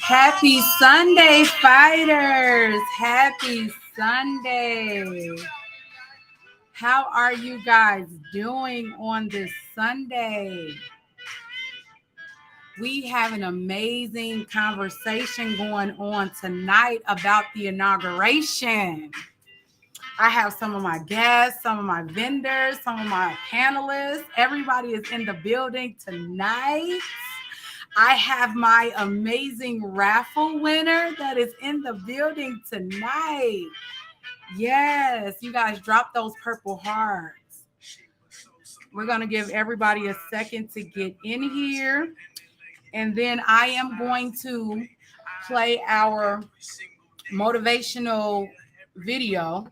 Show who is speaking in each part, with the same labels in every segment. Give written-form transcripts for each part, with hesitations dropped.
Speaker 1: Happy Sunday, fighters. Happy Sunday. How are you guys doing on this Sunday? We have an amazing conversation going on tonight about the inauguration. I have some of my guests, some of my vendors, some of my panelists. Everybody is in the building tonight. I have my amazing raffle winner that is in the building tonight. Yes, you guys drop those purple hearts. We're going to give everybody a second to get in here. And then I am going to play our motivational video.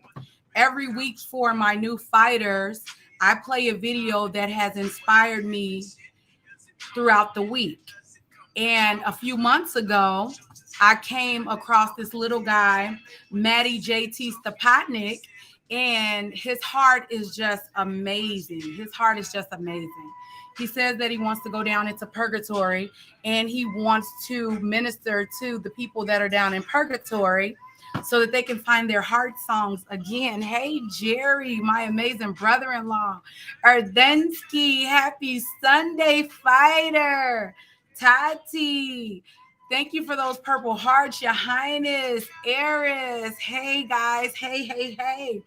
Speaker 1: Every week for my new fighters, I play a video that has inspired me throughout the week. And a few months ago, I came across this little guy, Matty JT Stopatnik, and his heart is just amazing. His heart is just amazing. He says that he wants to go down into purgatory and he wants to minister to the people that are down in purgatory so that they can find their heart songs again. Hey, Jerry, my amazing brother-in-law. Erdensky, happy Sunday, fighter. Tati, thank you for those purple hearts, Your Highness. Eris, hey, guys. Hey.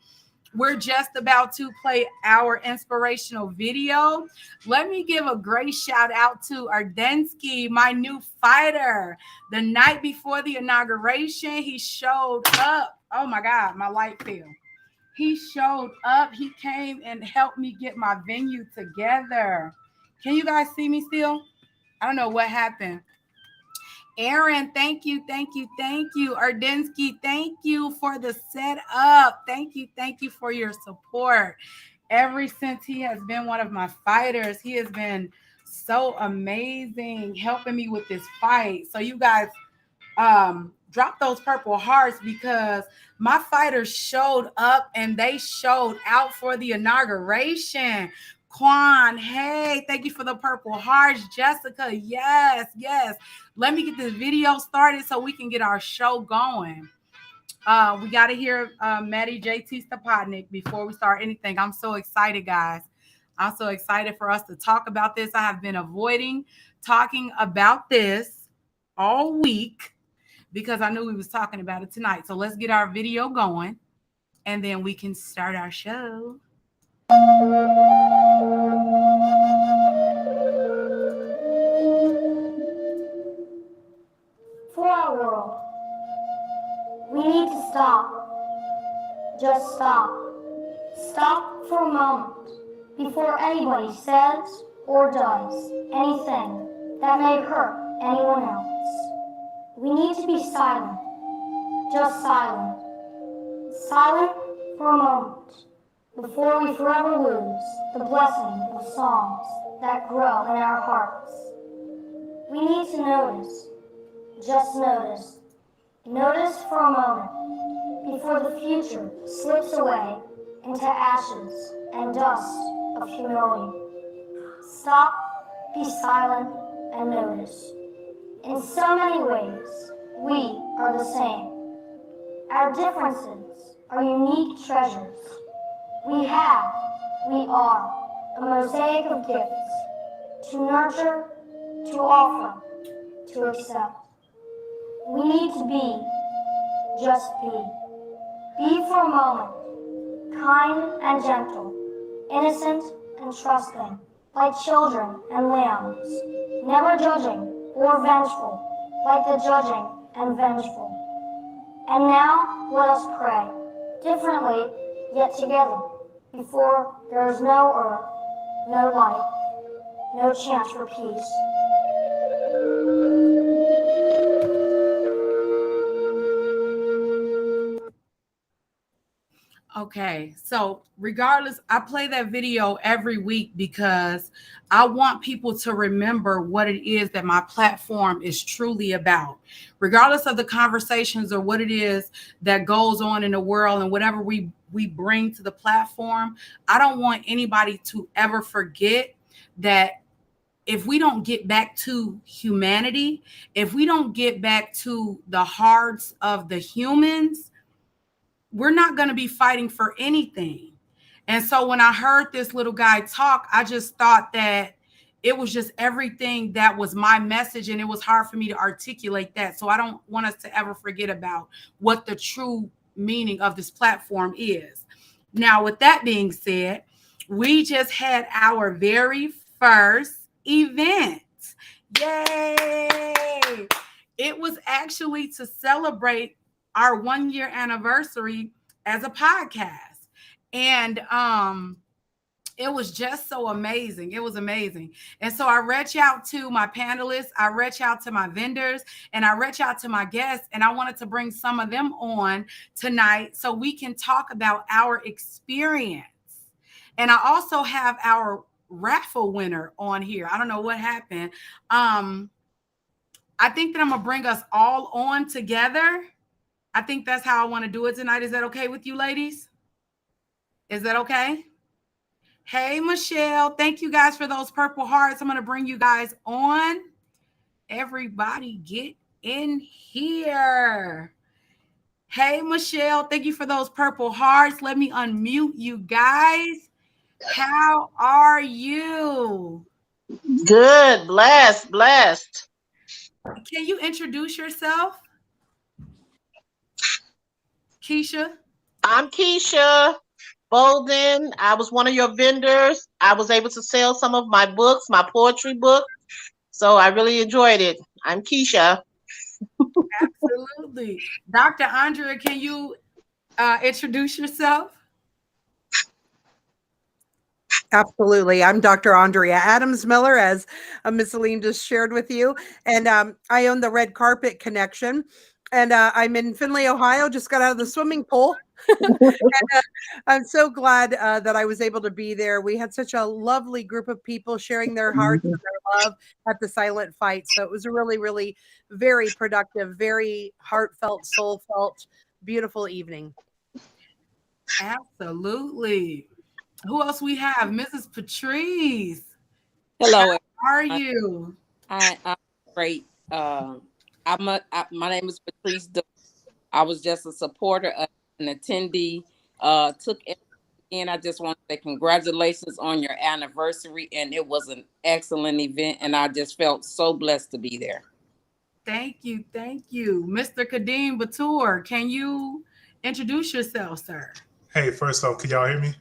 Speaker 1: We're just about to play our inspirational video. Let me give a great shout out to Erdensky, my new fighter. The night before the inauguration, he showed up. Oh my God, my light fell. He showed up. He came and helped me get my venue together. Can you guys see me still? I don't know what happened. Aaron, thank you. Erdensky, thank you for the setup. Thank you for your support. Ever since he has been one of my fighters, he has been so amazing helping me with this fight. So you guys drop those purple hearts because my fighters showed up and they showed out for the inauguration. Quan, hey, thank you for the purple hearts. Jessica, yes. Let me get this video started so we can get our show going. We got to hear Matty JT Stopatnik before we start anything. I'm so excited, guys. I'm so excited for us to talk about this. I have been avoiding talking about this all week because I knew we was talking about it tonight. So let's get our video going and then we can start our show.
Speaker 2: For our world, we need to stop. Just stop. Stop for a moment before anybody says or does anything that may hurt anyone else. We need to be silent. Just silent. Silent for a moment before we forever lose the blessing of songs that grow in our hearts. We need to notice. Just notice. Notice for a moment before the future slips away into ashes and dust of humility. Stop, be silent, and notice. In so many ways, we are the same. Our differences are unique treasures. We are a mosaic of gifts to nurture, to offer, to accept. We need to be, just be. Be for a moment, kind and gentle, innocent and trusting, like children and lambs, never judging or vengeful, like the judging and vengeful. And now let us pray, differently yet together, before there is no earth, no light, no chance for peace.
Speaker 1: Okay, so regardless, I play that video every week because I want people to remember what it is that my platform is truly about. Regardless of the conversations or what it is that goes on in the world and whatever we bring to the platform, I don't want anybody to ever forget that if we don't get back to humanity, if we don't get back to the hearts of the humans, we're not going to be fighting for anything. And so when I heard this little guy talk, I just thought that it was just everything that was my message. And it was hard for me to articulate that. So I don't want us to ever forget about what the true meaning of this platform is. Now, with that being said, we just had our very first event. Yay! It was actually to celebrate our 1 year anniversary as a podcast. And it was just so amazing. It was amazing. And so I reached out to my panelists, I reached out to my vendors, and I reached out to my guests. And I wanted to bring some of them on tonight so we can talk about our experience. And I also have our raffle winner on here. I don't know what happened. I think that I'm gonna bring us all on together. I think that's how I want to do it tonight. Is that okay with you, ladies? Is that okay? Hey, Michelle. Thank you guys for those purple hearts. I'm going to bring you guys on. Everybody get in here. Hey, Michelle. Thank you for those purple hearts. Let me unmute you guys. How are you?
Speaker 3: Good. Blessed.
Speaker 1: Can you introduce yourself? Keisha?
Speaker 3: I'm Keisha Bolden. I was one of your vendors. I was able to sell some of my books, my poetry book. So I really enjoyed it. I'm Keisha.
Speaker 1: Absolutely. Dr. Andrea, can you introduce yourself?
Speaker 4: Absolutely. I'm Dr. Andrea Adams Miller, as Miss Aline just shared with you. And I own the Red Carpet Connection. And I'm in Findlay, Ohio, just got out of the swimming pool. And, I'm so glad that I was able to be there. We had such a lovely group of people sharing their hearts and their love at the silent fight. So it was a really, really very productive, very heartfelt, soul-felt, beautiful evening.
Speaker 1: Absolutely. Who else we have? Mrs. Patrice.
Speaker 5: Hello.
Speaker 1: How are you?
Speaker 5: I'm great. My name is Patrice. I was just a supporter, an attendee. Took everything in. I just want to say congratulations on your anniversary, and it was an excellent event, and I just felt so blessed to be there.
Speaker 1: Thank you. Mr. Kadeem Batur, can you introduce yourself, sir?
Speaker 6: Hey, first off, can y'all hear me?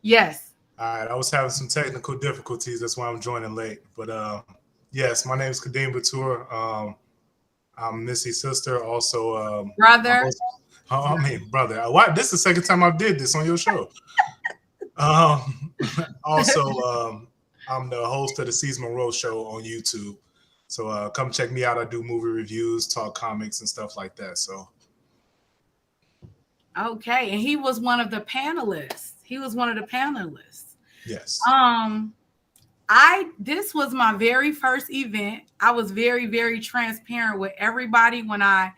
Speaker 1: Yes.
Speaker 6: All right, I was having some technical difficulties. That's why I'm joining late. But yes, my name is Kadeem Batur. I'm Missy's sister, also
Speaker 1: brother.
Speaker 6: Brother. Why? This is the second time I did this on your show. Also, I'm the host of the C's Monroe Show on YouTube. So come check me out. I do movie reviews, talk comics, and stuff like that. So.
Speaker 1: Okay, and he was one of the panelists.
Speaker 6: Yes.
Speaker 1: This was my very first event. I was very, very transparent with everybody when I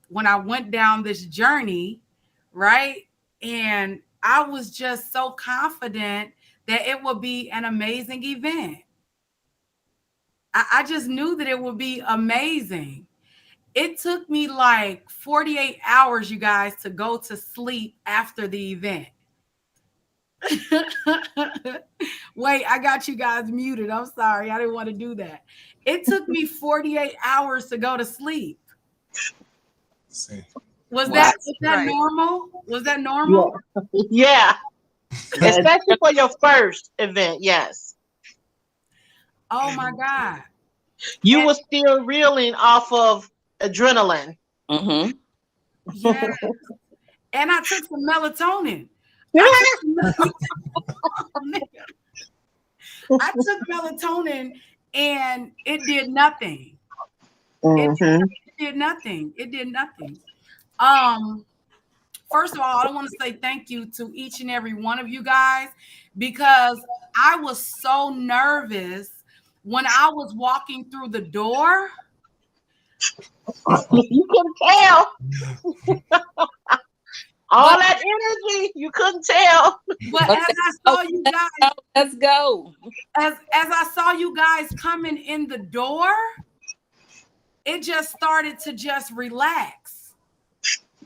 Speaker 1: went down this journey, right? And I was just so confident that it would be an amazing event. I just knew that it would be amazing. It took me like 48 hours, you guys, to go to sleep after the event. Wait, I got you guys muted. I'm sorry. I didn't want to do that. It took me 48 hours to go to sleep. Was that normal? Was that normal?
Speaker 3: Yeah. Especially for your first event, yes.
Speaker 1: Oh my God.
Speaker 3: You were still reeling off of adrenaline.
Speaker 5: Mm-hmm.
Speaker 1: Yeah. And I took some melatonin. I took melatonin and it did nothing.
Speaker 3: Mm-hmm.
Speaker 1: It did nothing. First of all, I want to say thank you to each and every one of you guys, because I was so nervous when I was walking through the door.
Speaker 3: You can tell. All
Speaker 1: But
Speaker 3: that energy, you couldn't tell.
Speaker 1: but
Speaker 5: But
Speaker 1: as
Speaker 5: let's
Speaker 1: I
Speaker 5: go.
Speaker 1: saw you
Speaker 5: Let's
Speaker 1: guys,
Speaker 5: go. Let's go.
Speaker 1: as I saw you guys coming in the door, it just started to just relax.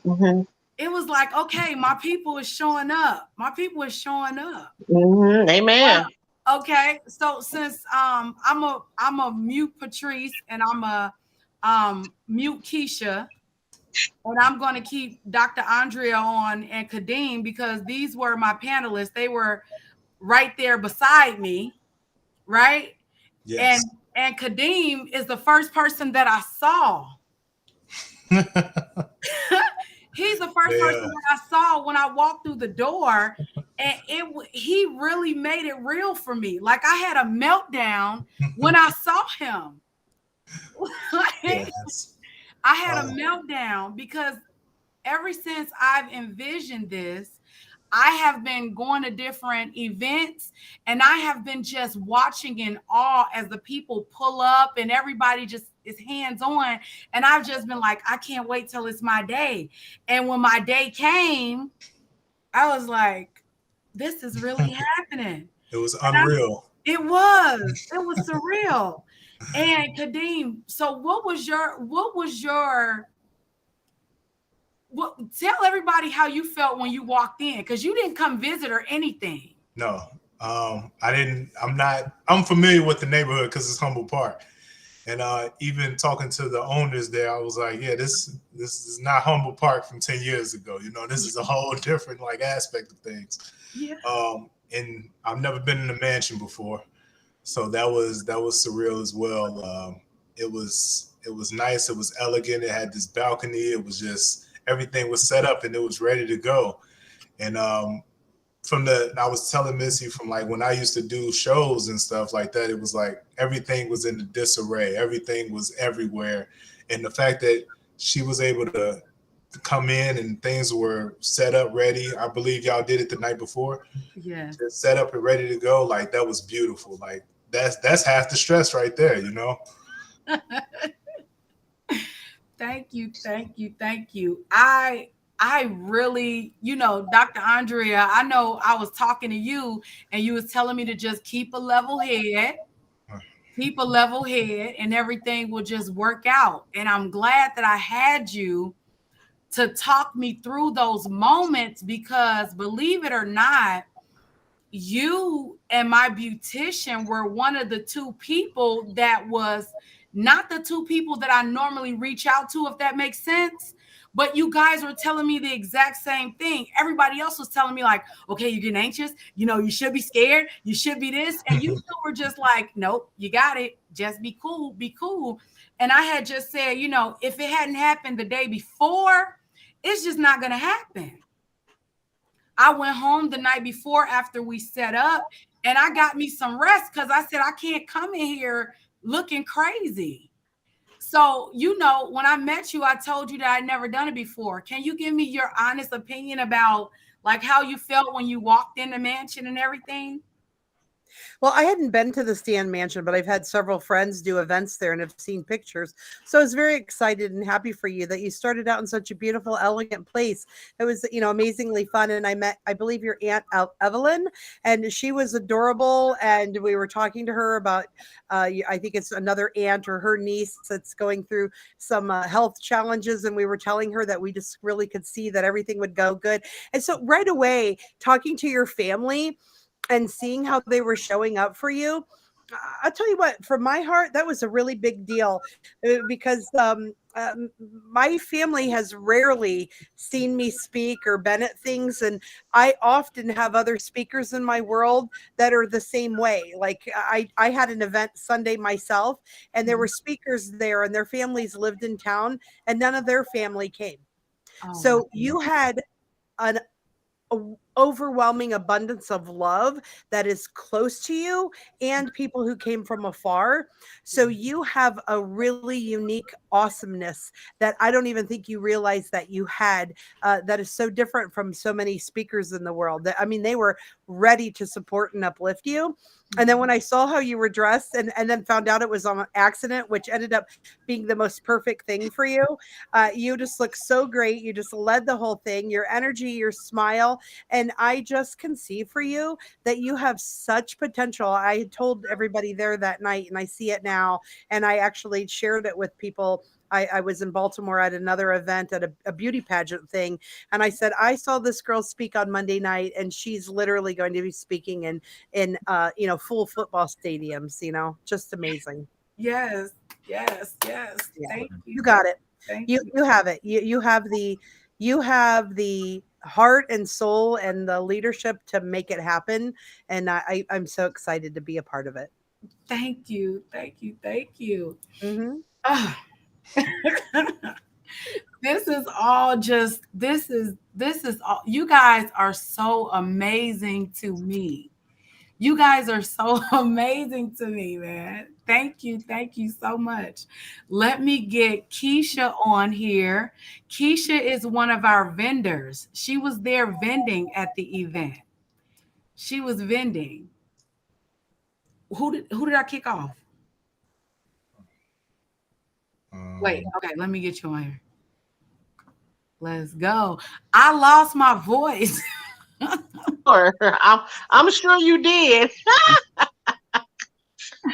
Speaker 3: Hmm.
Speaker 1: It was like, okay, my people is showing up. My people is showing up.
Speaker 3: Hmm. Amen.
Speaker 1: Well, okay. So since I'm a mute Patrice and I'm a mute Keisha, and I'm going to keep Dr. Andrea on and Kadeem because these were my panelists. They were right there beside me, right? And
Speaker 6: Yes.
Speaker 1: and Kadeem is the first person that I saw. He's the first person
Speaker 6: Yeah.
Speaker 1: that I saw when I walked through the door, and he really made it real for me. Like I had a meltdown when I saw him.
Speaker 6: Yes.
Speaker 1: I had a
Speaker 6: Oh,
Speaker 1: meltdown because ever since I've envisioned this, I have been going to different events and I have been just watching in awe as the people pull up and everybody just is hands on. And I've just been like, I can't wait till it's my day. And when my day came, I was like, this is really happening.
Speaker 6: it was
Speaker 1: And I,
Speaker 6: unreal.
Speaker 1: it was surreal. And Kadeem, so what, tell everybody how you felt when you walked in because you didn't come visit or anything.
Speaker 6: No, I didn't. I'm not. I'm familiar with the neighborhood because it's Humble Park, and even talking to the owners there, I was like, yeah, this is not Humble Park from 10 years ago. You know, this is a whole different like aspect of things.
Speaker 1: Yeah.
Speaker 6: And I've never been in a mansion before, so that was surreal as well. It was nice. It was elegant. It had this balcony. It was just everything was set up and it was ready to go. And I was telling Missy from like when I used to do shows and stuff like that, it was like everything was in disarray, everything was everywhere, and the fact that she was able to come in and things were set up ready. I believe y'all did it the night before,
Speaker 1: Yeah.
Speaker 6: just set up and ready to go. Like that was beautiful. Like that's half the stress right there, you know.
Speaker 1: Thank you, thank you, thank you. I really, Dr. Andrea, I know I was talking to you and you was telling me to just keep a level head and everything will just work out. And I'm glad that I had you to talk me through those moments because believe it or not, you and my beautician were one of the two people that was not the two people that I normally reach out to, if that makes sense. But you guys were telling me the exact same thing. Everybody else was telling me, like, okay, you're getting anxious. You should be scared. You should be this. And you two were just like, nope, you got it. Just be cool. Be cool. And I had just said, if it hadn't happened the day before, it's just not going to happen. I went home the night before after we set up and I got me some rest because I said, I can't come in here looking crazy. So, when I met you, I told you that I'd never done it before. Can you give me your honest opinion about like how you felt when you walked in the mansion and everything?
Speaker 4: Well, I hadn't been to the Stan Mansion, but I've had several friends do events there and have seen pictures. So I was very excited and happy for you that you started out in such a beautiful, elegant place. It was, amazingly fun. And I believe your aunt Evelyn, and she was adorable. And we were talking to her about, I think it's another aunt or her niece that's going through some health challenges. And we were telling her that we just really could see that everything would go good. And so right away, talking to your family, and seeing how they were showing up for you, I'll tell you what, from my heart, that was a really big deal because my family has rarely seen me speak or been at things. And I often have other speakers in my world that are the same way. Like I had an event Sunday myself, and there were speakers there, and their families lived in town, and none of their family came.
Speaker 1: Oh,
Speaker 4: So you had an overwhelming abundance of love that is close to you and people who came from afar. So you have a really unique awesomeness that I don't even think you realized that you had, that is so different from so many speakers in the world. That, I mean, they were ready to support and uplift you. And then when I saw how you were dressed and then found out it was on accident, which ended up being the most perfect thing for you, you just look so great. You just led the whole thing, your energy, your smile. And I just can see for you that you have such potential. I had told everybody there that night, and I see it now. And I actually shared it with people. I was in Baltimore at another event at a beauty pageant thing. And I said, I saw this girl speak on Monday night, and she's literally going to be speaking in full football stadiums, just amazing.
Speaker 1: Yes, yes, yes.
Speaker 4: Yeah.
Speaker 1: Thank you.
Speaker 4: You got it.
Speaker 1: Thank
Speaker 4: You
Speaker 1: you.
Speaker 4: you have it. You have the heart and soul and the leadership to make it happen. And I'm so excited to be a part of it.
Speaker 1: Thank you. Thank you. Thank you.
Speaker 4: Hmm.
Speaker 1: Ah, this is all just this is all, you guys are so amazing to me. You guys are so amazing to me, man. Thank you. Thank you so much. Let me get Keisha on here. Keisha is one of our vendors. She was there vending at the event. She was vending. Who did I kick off? Wait,
Speaker 6: Um,
Speaker 1: okay, let me get you on here. Let's go. I lost my voice.
Speaker 3: Sure. I'm sure you did.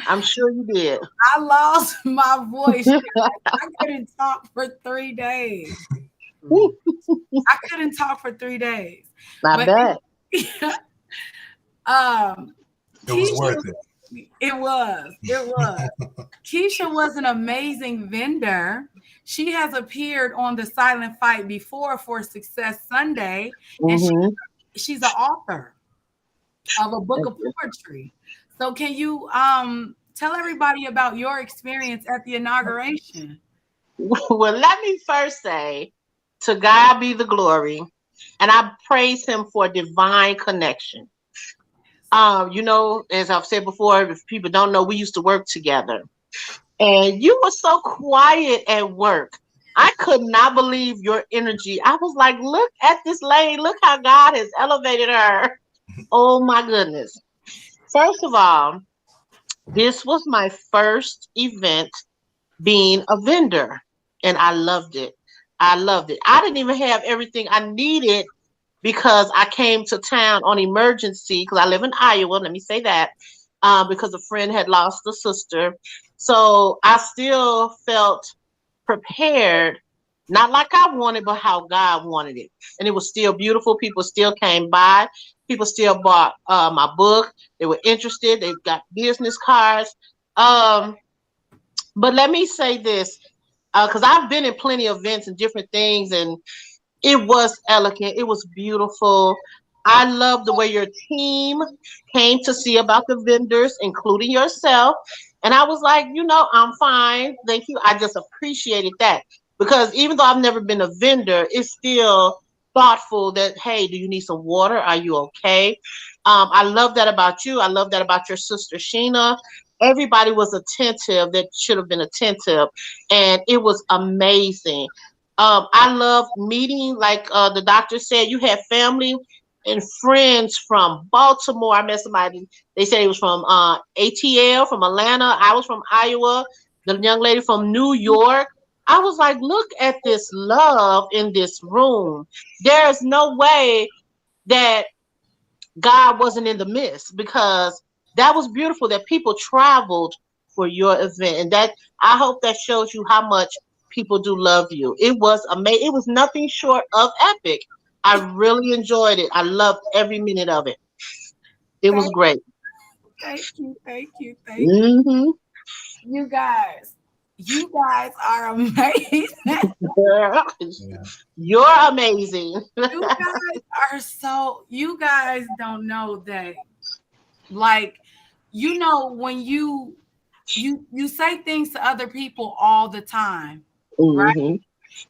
Speaker 3: I'm sure you did.
Speaker 1: I lost my voice. I couldn't talk for 3 days. I couldn't talk for 3 days.
Speaker 3: I
Speaker 1: But
Speaker 3: bet.
Speaker 1: um
Speaker 6: it was
Speaker 1: Keisha,
Speaker 6: worth it.
Speaker 1: it was. Keisha was an amazing vendor. She has appeared on the Silent Fight before for Success Sunday, and
Speaker 3: Hmm.
Speaker 1: she's an author of a book of poetry. So can you tell everybody about your experience at the inauguration?
Speaker 3: Well, let me first say, to God be the glory, and I praise Him for divine connection. As I've said before, if people don't know, we used to work together, and you were so quiet at work. I could not believe your energy. I was like, look at this lady. Look how God has elevated her. Oh my goodness. First of all, this was my first event being a vendor, and I loved it. I loved it. I didn't even have everything I needed because I came to town on emergency because I live in Iowa. Let me say that, because a friend had lost a sister. So I still felt prepared, not like I wanted, but how God wanted it. And it was still beautiful. People still came by. People still bought my book. They were interested. They got business cards. Um, but let me say this, because I've been in plenty of events and different things, and it was elegant. It was beautiful. I love the way your team came to see about the vendors, including yourself. And I was like, I'm fine. Thank you. I just appreciated that because even though I've never been a vendor, it's still thoughtful that, hey, do you need some water? Are you okay? I love that about you. I love that about your sister, Sheena. Everybody was attentive that should have been attentive. And it was amazing. I love meeting, like the doctor said, you had family and friends from Baltimore. I met somebody, they said he was from ATL, from Atlanta. I was from Iowa. The young lady from New York. I was like, look at this love in this room. There's no way that God wasn't in the midst because that was beautiful that people traveled for your event. And that, I hope that shows you how much people do love you. It was amazing. It was nothing short of epic. I really enjoyed it. I loved every minute of it. It was
Speaker 1: Thank,
Speaker 3: great.
Speaker 1: thank you, thank you, thank
Speaker 3: Hmm.
Speaker 1: you. You guys are amazing.
Speaker 6: Yeah.
Speaker 3: You're amazing.
Speaker 1: You guys don't know that, like, when you say things to other people all the time, right?
Speaker 3: Hmm.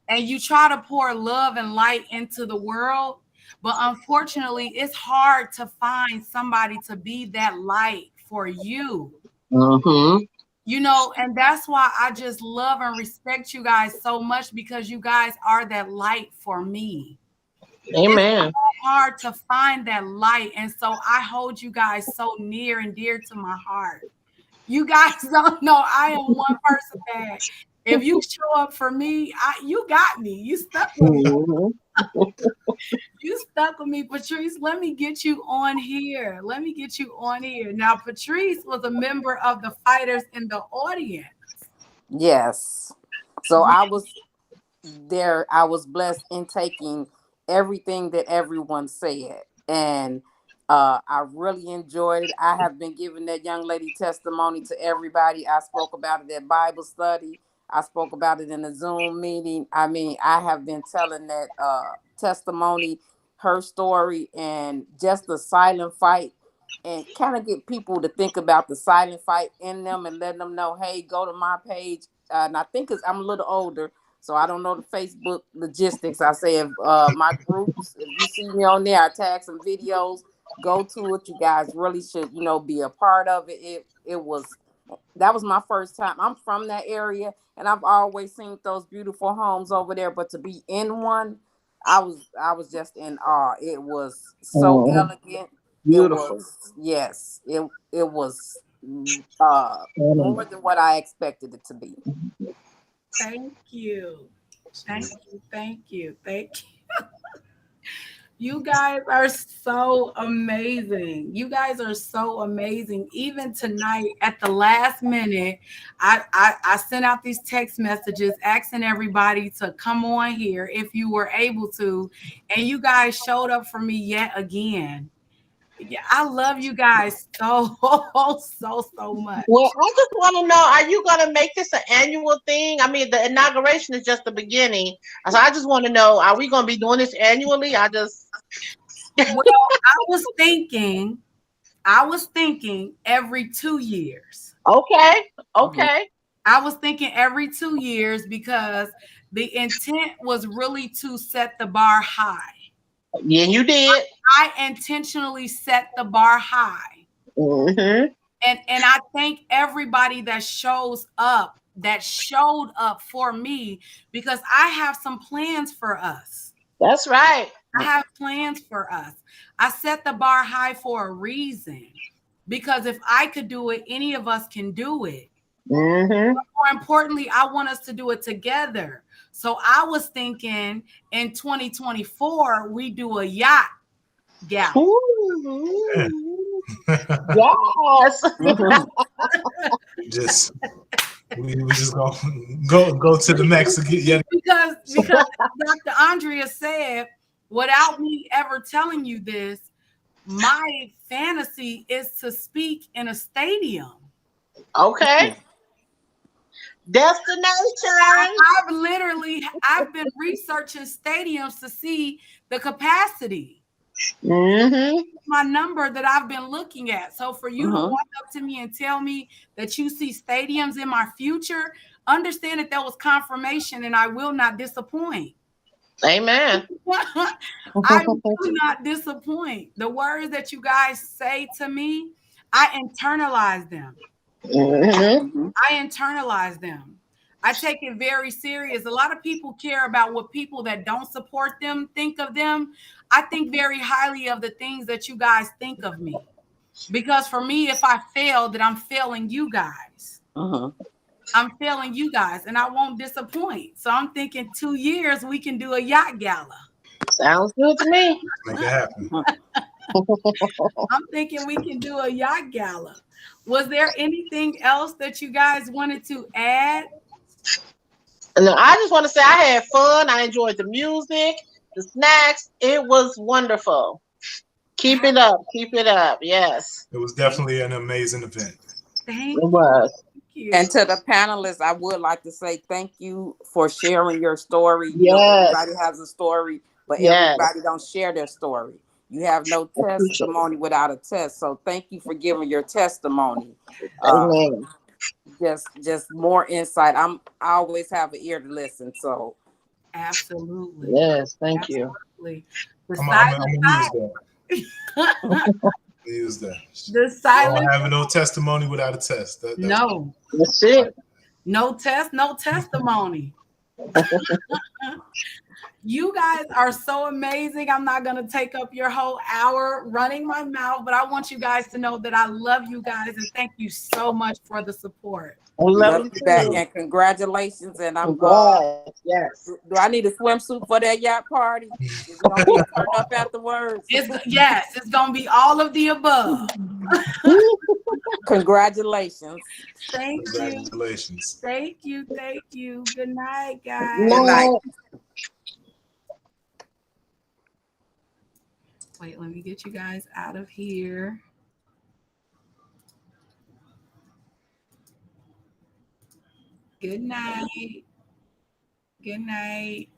Speaker 1: And you try to pour love and light into the world, But unfortunately, it's hard to find somebody to be that light for you.
Speaker 3: Mm-hmm.
Speaker 1: You know, and that's why I just love and respect you guys so much, because you guys are that light for me. It's
Speaker 3: Amen.
Speaker 1: so hard to find that light. And so I hold you guys so near and dear to my heart. You guys don't know I am one person that if you show up for me, you got me. You stuck with me.
Speaker 3: Mm-hmm.
Speaker 1: You stuck with me, Patrice. Let me get you on here. Let me get you on here. Now, Patrice was a member of the fighters in the audience.
Speaker 5: Yes. So I was there. I was blessed in taking everything that everyone said. And I really enjoyed it. I have been giving that young lady testimony to everybody. I spoke about it at Bible study. I spoke about it in a Zoom meeting. I mean, I have been telling that testimony, her story, and just the silent fight, and kind of get people to think about the silent fight in them and letting them know, hey, go to my page. And I think I'm a little older, so I don't know the Facebook logistics. I say if my groups, if you see me on there, I tag some videos. Go to it. You guys really should, be a part of it. That was my first time. I'm from that area, and I've always seen those beautiful homes over there. But to be in one, I was just in awe. It was so
Speaker 3: Mm-hmm.
Speaker 5: elegant. It
Speaker 3: Beautiful.
Speaker 5: was, yes. It was
Speaker 3: Mm-hmm.
Speaker 5: more than what I expected it to be.
Speaker 1: Thank you. Thank you. Thank you. Thank you. You guys are so amazing. You guys are so amazing. Even tonight, at the last minute, I sent out these text messages asking everybody to come on here if you were able to, and you guys showed up for me yet again. Yeah, I love you guys so so
Speaker 3: Well,
Speaker 1: much.
Speaker 3: I just want to know, are you going to make this an annual thing? I mean, the inauguration is just the beginning. So I just want to know, are we going to be doing this annually?
Speaker 1: Well, I was thinking every 2 years.
Speaker 3: Okay.
Speaker 5: Mhm.
Speaker 3: Okay.
Speaker 1: I was thinking every 2 years because the intent was really to set the bar high.
Speaker 3: Yeah, you did.
Speaker 1: I intentionally set the bar high.
Speaker 3: Mm-hmm.
Speaker 1: And I thank everybody that showed up for me, because I have some plans for us.
Speaker 3: That's right.
Speaker 1: I have plans for us. I set the bar high for a reason, because if I could do it, any of us can do it.
Speaker 3: Mm-hmm.
Speaker 1: More importantly, I want us to do it together. So I was thinking in 2024, we do a yacht gala.
Speaker 6: Yeah.
Speaker 3: Ooh. Yes.
Speaker 5: Mhm.
Speaker 6: just we just go to the max again. Yeah.
Speaker 1: Because Dr. Andrea said, without me ever telling you this, my fantasy is to speak in a stadium.
Speaker 3: Okay. Destination.
Speaker 1: I've been researching stadiums to see the capacity.
Speaker 3: Mm-hmm.
Speaker 1: My number that I've been looking at. So for you to
Speaker 5: Mhm.
Speaker 1: walk up to me and tell me that you see stadiums in my future, understand that was confirmation, and I will not disappoint.
Speaker 3: Amen.
Speaker 1: I will not disappoint. The words that you guys say to me, I internalize them.
Speaker 3: Mm-hmm.
Speaker 5: Mhm.
Speaker 1: I internalize them. I take it very serious. A lot of people care about what people that don't support them think of them. I think very highly of the things that you guys think of me. Because for me, if I fail, then I'm failing you guys.
Speaker 5: Mhm.
Speaker 1: I'm failing you guys, and I won't disappoint. So I'm thinking 2 years we can do a yacht gala.
Speaker 3: Sounds good to me.
Speaker 6: Make it happen.
Speaker 1: I'm thinking we can do a yacht gala. Was there anything else that you guys wanted to add?
Speaker 3: And I just want to say I had fun. I enjoyed the music, the snacks. It was wonderful. Keep it up. Keep it up. Yes,
Speaker 6: It was definitely an amazing event.
Speaker 1: Thank
Speaker 3: it was.
Speaker 5: And
Speaker 1: you.
Speaker 5: to the panelists, I would like to say thank you for sharing your story.
Speaker 3: Yes.
Speaker 5: Everybody has a story, but
Speaker 3: Yes.
Speaker 5: everybody don't share their story. You have no
Speaker 3: Appreciate it.
Speaker 5: testimony without a test. So thank you for giving your testimony. Uh,
Speaker 3: Amen.
Speaker 5: just more insight. I always have an ear to listen. So
Speaker 1: Absolutely.
Speaker 3: Yes. Thank you.
Speaker 1: Absolutely. The
Speaker 6: I'm
Speaker 1: silent
Speaker 6: gonna use that. Use that.
Speaker 1: the
Speaker 6: I don't
Speaker 1: silent
Speaker 6: have no testimony without a test. That's
Speaker 1: no.
Speaker 3: That's it.
Speaker 1: No test, no testimony. You guys are so amazing. I'm not going to take up your whole hour running my mouth, but I want you guys to know that I love you guys and thank you so much for the support.
Speaker 3: I love
Speaker 5: Love
Speaker 3: you
Speaker 5: you back
Speaker 3: too.
Speaker 5: and congratulations. And I'm
Speaker 3: Yes, yes.
Speaker 5: do I need a swimsuit for that yacht party? Is it gonna be turned up afterwards?
Speaker 1: Yes, it's going to be all of the above.
Speaker 5: Congratulations.
Speaker 1: Thank you.
Speaker 6: congratulations.
Speaker 1: Thank you. Thank you. Good night, guys.
Speaker 4: Good night.
Speaker 3: No,
Speaker 1: Wait, let me get you guys out of here. Good night. Good night.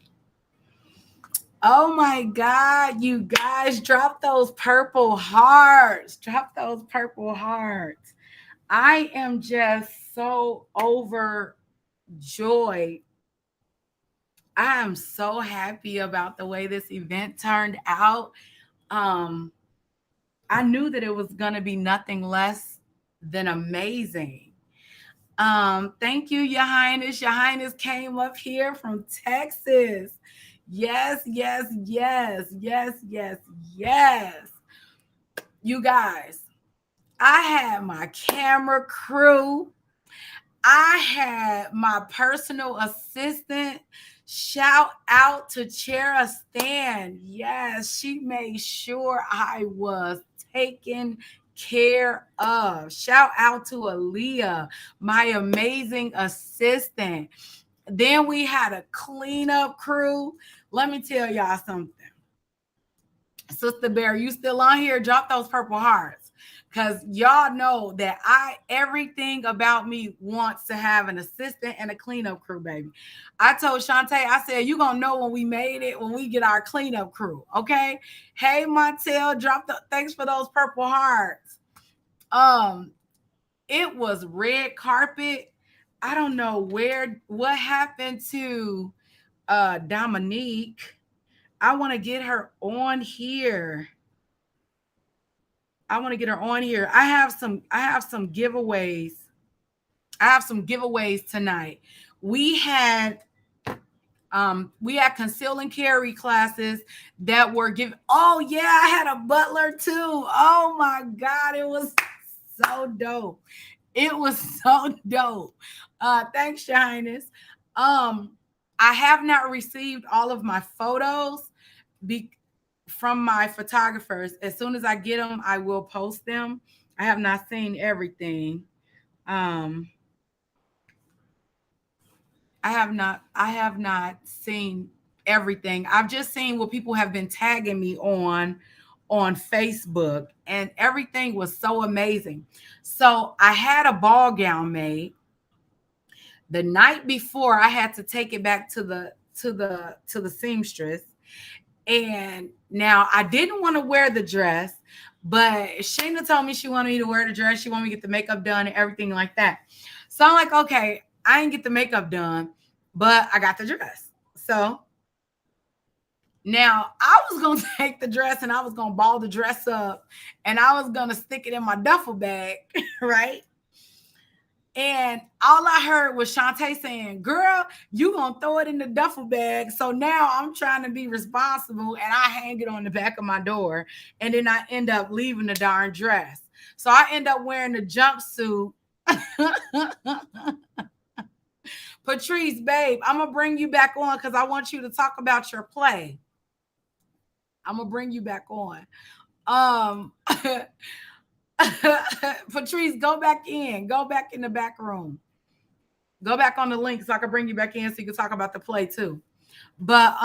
Speaker 1: Oh my God, you guys, drop those purple hearts. Drop those purple hearts. I am just so overjoyed. I am so happy about the way this event turned out. Um, I knew that it was going to be nothing less than amazing. Thank you, Your Highness. Your Highness came up here from Texas. Yes, yes, yes, yes, yes, yes. You guys, I had my camera crew. I had my personal assistant. Shout out to Chera Stan. Yes, she made sure I was taken care of. Shout out to Aaliyah, my amazing assistant. Then we had a cleanup crew. Let me tell y'all something. Sister Bear, you still on here? Drop those purple hearts. Because y'all know that everything about me wants to have an assistant and a cleanup crew, baby. I told Shantae, I said, you're going to know when we made it, when we get our cleanup crew, okay? Hey, Montel, thanks for those purple hearts. It was red carpet. I don't know what happened to Dominique. I want to get her on here. I have some giveaways. I have some giveaways tonight. We had conceal and carry classes that were given. Oh yeah, I had a butler too. Oh my God, it was so dope. It was so dope. Thanks, Your Highness. I have not received all of my photos from my photographers. As soon as I get them, I will post them. I have not seen everything. I have not seen everything. I've just seen what people have been tagging me on Facebook, and everything was so amazing. So I had a ball gown made. The night before, I had to take it back to the seamstress. And now I didn't want to wear the dress, but Shayna told me she wanted me to wear the dress. She wanted me to get the makeup done and everything like that. So I'm like, okay, I didn't get the makeup done, but I got the dress. So now I was going to take the dress and I was going to ball the dress up and I was going to stick it in my duffel bag, right? And all I heard was Shantae saying, girl, you going to throw it in the duffel bag. So now I'm trying to be responsible and I hang it on the back of my door. And then I end up leaving the darn dress. So I end up wearing the jumpsuit. Patrice, babe, I'm going to bring you back on because I want you to talk about your play. I'm going to bring you back on. Patrice, go back in the back room, go back on the link so I can bring you back in so you can talk about the play too. But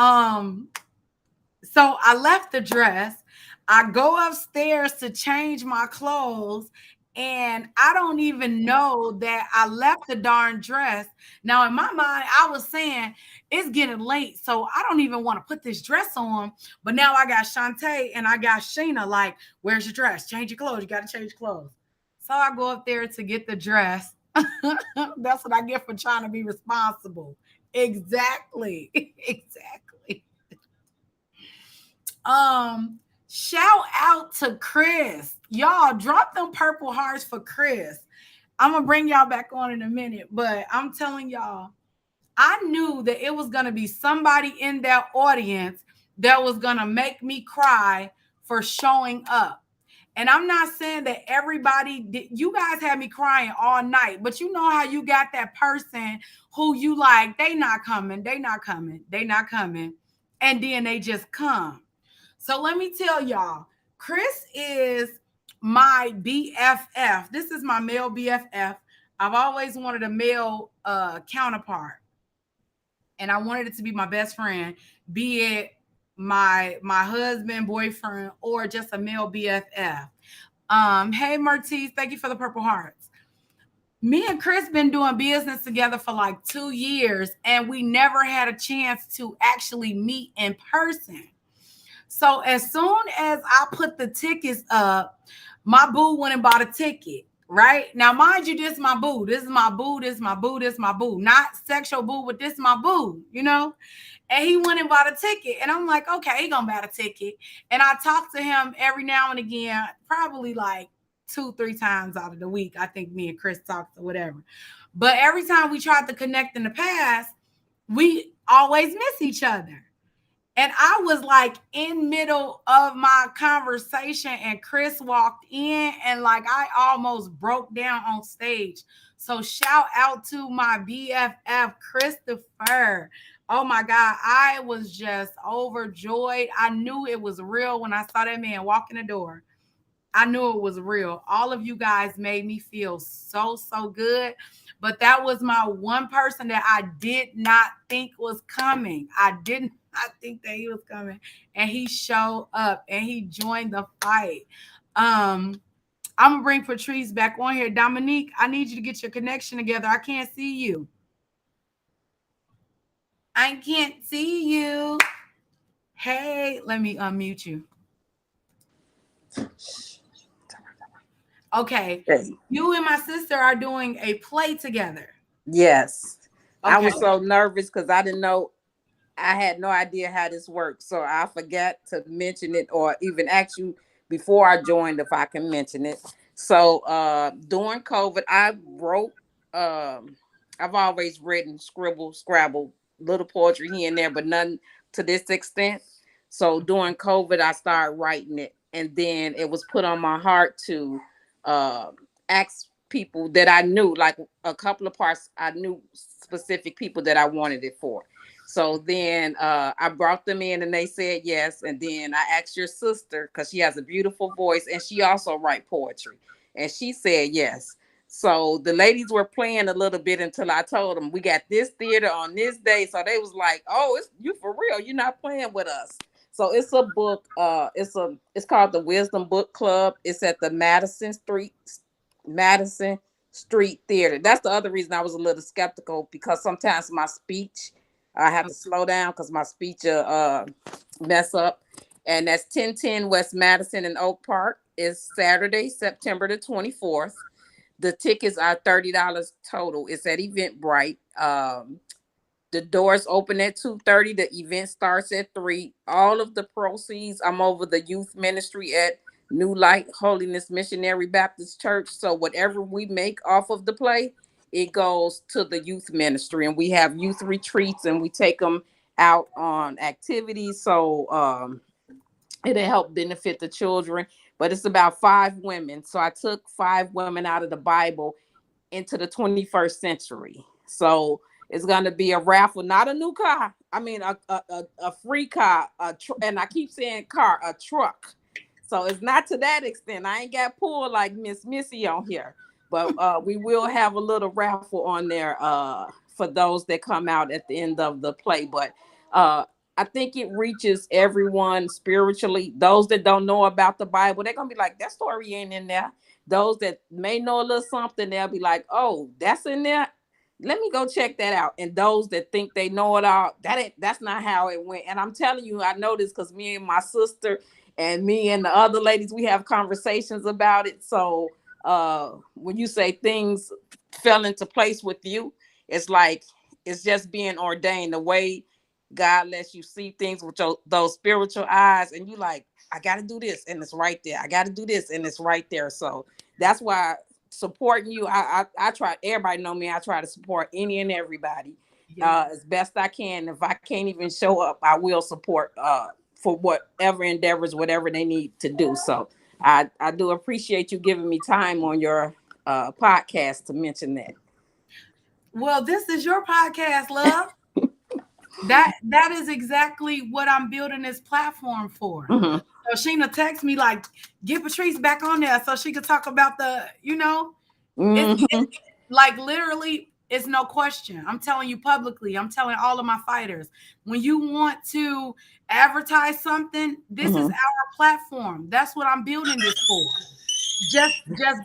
Speaker 1: so I left the dress, I go upstairs to change my clothes, and I don't even know that I left the darn dress. Now, in my mind, I was saying it's getting late, so I don't even want to put this dress on. But now I got Shantae and I got Sheena like, where's your dress? Change your clothes. You got to change your clothes. So I go up there to get the dress. That's what I get for trying to be responsible. Exactly. Exactly. Shout out to Chris. Y'all drop them purple hearts for Chris. I'm gonna bring y'all back on in a minute, but I'm telling y'all, I knew that it was gonna be somebody in that audience that was gonna make me cry for showing up. And I'm not saying that everybody did. You guys had me crying all night, but you know how you got that person who you like, they not coming, they not coming, they not coming, and then they just come. So let me tell y'all, Chris is my BFF. This is my male BFF. I've always wanted a male counterpart, and I wanted it to be my best friend, be it my husband, boyfriend, or just a male BFF. Hey Martise, thank you for the purple hearts. Me and Chris been doing business together for like 2 years, and we never had a chance to actually meet in person. So as soon as I put the tickets up, my boo went and bought a ticket. Right now, mind you, this is my boo. This is my boo. This is my boo. This is my boo. Not sexual boo, but this is my boo. You know. And he went and bought a ticket, and I'm like, okay, he gonna buy a ticket. And I talk to him every now and again, probably like 2-3 times out of the week. I think me and Chris talked or whatever. But every time we tried to connect in the past, we always miss each other. And I was like in middle of my conversation, and Chris walked in, and like I almost broke down on stage. So shout out to my BFF Christopher. Oh my God, I was just overjoyed. I knew it was real when I saw that man walk in the door. I knew it was real. All of you guys made me feel so, so good. But that was my one person that I did not think was coming. I did not think that he was coming. And he showed up and he joined the fight. I'm gonna bring Patrice back on here. Dominique, I need you to get your connection together. I can't see you. I can't see you. Hey, let me unmute you. Okay. You and my sister are doing a play together.
Speaker 5: Yes.
Speaker 1: Okay.
Speaker 5: I was so nervous because I didn't know, I had no idea how this works. So I forgot to mention it or even ask you before I joined if I can mention it. So during COVID, I wrote, I've always written, scribble, scrabble, little poetry here and there, but none to this extent. So during COVID, I started writing it. And then it was put on my heart to uh, ask people that I knew, like a couple of parts, I knew specific people that I wanted it for. So then I brought them in and they said yes. And then I asked your sister because she has a beautiful voice and she also write poetry. And she said yes. So the ladies were playing a little bit until I told them we got this theater on this day. So they was like, "Oh, it's you for real? You're not playing with us." So it's a book. It's called the Wisdom Book Club. It's at the Madison Street Theater. That's the other reason I was a little skeptical because sometimes my speech I have to slow down because my speech mess up. And that's 1010 West Madison in Oak Park. It's Saturday, September the 24th. The tickets are $30 total. It's at Eventbrite. The doors open at 2:30. The event starts at 3. All of the proceeds, I'm over the youth ministry at New Light Holiness Missionary Baptist Church. So whatever we make off of the play, it goes to the youth ministry. And we have youth retreats and we take them out on activities. So it'll help benefit the children. But it's about 5 women. So I took 5 women out of the Bible into the 21st century. So it's going to be a raffle, not a new car. I mean, a free car, and I keep saying car, a truck. So it's not to that extent. I ain't got pulled like Miss Missy on here, but we will have a little raffle on there for those that come out at the end of the play. But I think it reaches everyone spiritually. Those that don't know about the Bible, they're going to be like, that story ain't in there. Those that may know a little something, they'll be like, oh, that's in there. Let me go check that out. And those that think they know it all, that's not how it went. And I'm telling you, I know this because me and my sister and me and the other ladies, we have conversations about it. So when you say things fell into place with you, it's like it's just being ordained. The way God lets you see things with those spiritual eyes, and you like, I got to do this, and it's right there. I got to do this, and it's right there. So that's why supporting you, I try. Everybody know me. I try to support any and everybody
Speaker 1: Yes.
Speaker 5: as best I can. If I can't even show up, I will support for whatever endeavors, whatever they need to do. So I do appreciate you giving me time on your podcast to mention that.
Speaker 1: Well, this is your podcast, love. That is exactly what I'm building this platform for.
Speaker 5: Mm-hmm.
Speaker 1: So Sheena texts me like, get Patrice back on there so she could talk about it's
Speaker 5: Mm-hmm.
Speaker 1: like literally, it's no question. I'm telling you publicly, I'm telling all of my fighters, when you want to advertise something, this is
Speaker 5: Mm-hmm.
Speaker 1: our platform. That's what I'm building this for. Just